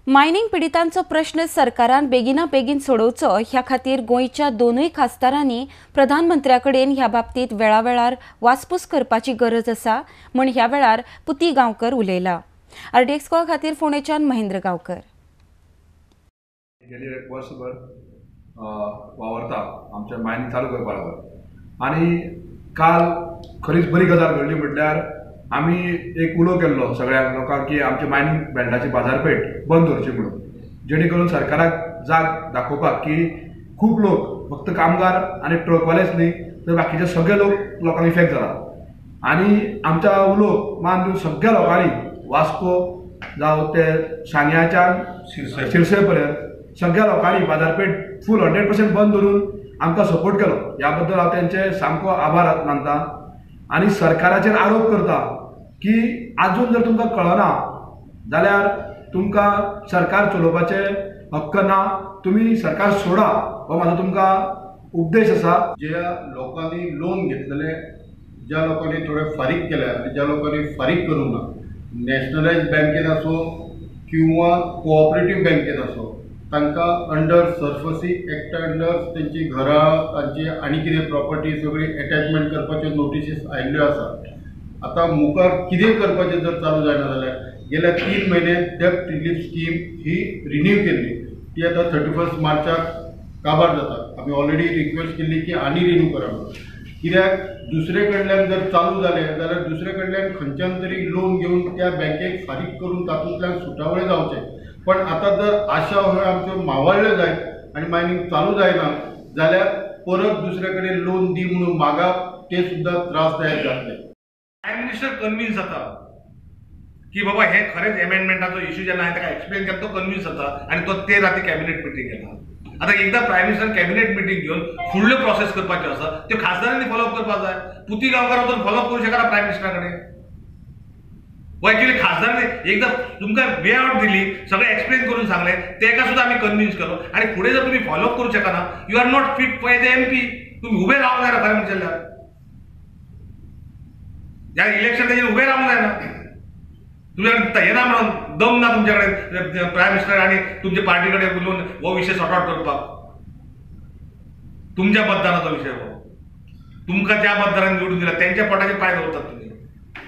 Mining पिडितांचो प्रश्न सरकारान बेगिना बेगीन सोडवचो ह्या खातीर गोंयच्या दोनूय खासदारांनी प्रधानमंत्र्याकडेन ह्या बाबतीत वेळावेळार वासपूस करपाची गरज आसा म्हण ह्या वेळार पुती गांवकर उलयला। RTX कॉल खातीर फोंडेच्यान महेंद्र गांवकर। गेली एक वर्षभर वावरता आमच्या मायनिंग चालू करपा लागून आनी काल खरीच बरी गजाल घडली म्हटल्यार आम्ही एक उलो केल्लो सगळ्या लोकांक की आमचे मायनिंग बेल्टाची बाजारपेठ बंद करची म्हणून, जेणे करून सरकाराक जाग दाखोवपाक की खूप लोक फक्त कामगार आणि ट्रकवालेच न्ही तर बाकीचे सगळे लोकांक इफेक्ट जाला। आणि आमचा उलो मान दिवन सगळ्या लोकांनी वास्को जावं ते सांग्याच्यान शिरसे पर्यंत सगळ्या लोकांनी बाजारपेठ फूल 100% बंद करून आमकां सपोर्ट केलो। ह्या बद्दल हांव तेंचे सामको आभार मानता आणि सरकाराचेर आरोप करता की अजून जर तुमकां कळना जाल्यार तुमकां सरकार चलोवपाचे हक्क ना, तुम्ही सरकार सोडा हो माझा तुमकां उपदेश आसा। ज्या लोकांनी लोन घेतलेले, ज्या लोकांनी थोडे फारीक केले आणि ज्या लोकांनी फारीक करूंक ना, नॅशनलाइज बँकेत असो किंवा कोऑपरेटिव्ह बँकेत असो, तांकां अंडर सरफसी एक्ट अंडर त्यांची घरां तांची आनी कितें प्रॉपर्टी सगळी अटॅचमेंट करपाच्यो नोटिसीस आयिल्ल्यो आसा। आता मुखार कितें करपाचें जर चालू जायना जाल्यार गेल्या 3 म्हयने डेब्ट रिलीफ स्कीम ही रिन्यू केल्ली, ती आता 31 मार्चाक काबार जाता। आमी ऑलरेडी रिक्वेस्ट केल्ली की आनी रिन्यू करा म्हणून, कित्याक दुसरे कडल्यान जर चालू जालें जाल्यार दुसरे कडल्यान खंयच्यान तरी लोन घेवन त्या बँकेक फारीक करून तातूंतल्यान सुटावळे जावचे। पण आता जर आशा होय आमच्यो मावळ्ळ्यो जायत आनी मायनिंग चालू जायना जाल्यार परत दुसरे कडेन लोन दी म्हणून मागप ते सुद्दां त्रासदायक जातले। प्रायम मिनिस्टर कन्विन्स जाता की बाबा हे खरेंच अमेंडमेंटाचो इश्यू जेन्ना हांवें ताका एक्सप्लेन केलो तो कन्विन्स जाता आनी तो ते राती कॅबिनेट मिटींग घेता। आता एकदा प्रायम मिनिस्टर कॅबिनेट मिटींग घेवन फुडल्यो प्रोसेस करपाच्यो आसा त्यो खासदारांनी फॉलोअप करपाक जाय। पुती गांवकार वचून फॉलोअप करूं शकना प्रायम मिनिस्टरा कडेन? व एक्चुअली खासदारांनी एकदा तुमकां वे आउट दिली, सगळें एक्सप्लेन करून सांगलें, तेका सुद्दां आमी कन्विन्स केलो आनी फुडें जर तुमी फॉलोअप करूं शकना, you are not fit for as MP। तुमी उबे रावंक जायना खरें म्हणजे ह्या इलेक्शन तेजेर उबे रावंक जायना। तुमच्या हे ना म्हणून दम ना तुमचे कडेन प्रायम मिनिस्टर आणि तुमचे पार्टी कडेन उलोवन हो विशय सॉर्ट आउट करपाक। तुमच्या मतदानाचो विशय हो, तुमकां त्या मतदारांनी निवडून दिला त्यांच्या पोटाचे पाय दवरतात तुम्ही।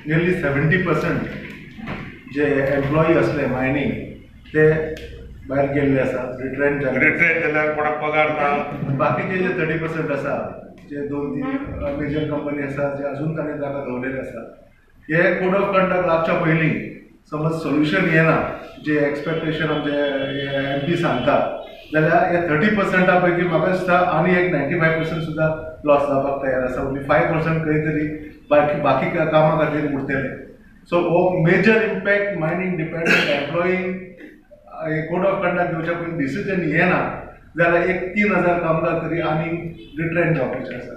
नियरली 70% जे एम्प्लॉई असले मायनिंग ते भायर गेल्ले आसा, रिट्रेंट जाल्यार कोणाक पगार ना। बाकीचे जे 30% आसा, जे 2-3 मेजर कंपनी आसा जे अजून ताणें जागा दवरलेले आसा, हे कोड ऑफ कंडक्ट लागच्या पयलीं समज सोल्युशन येना जे एक्सपेक्टेशन आमचे MP सांगतात जाल्यार हे 30% पैकी म्हाका दिसता आनी एक 95% सुद्दां लॉस जावपाक तयार आसा। ओन्ली 5% खंय तरी बाकी कामां खातीर उरतले। सो हो major impact mining dependent employing code of conduct घेवच्या पयलीं डिसिजन येना जाल्यार एक 3000 कामगार तरी आनी रिट्रेंट जावपाचे आसा।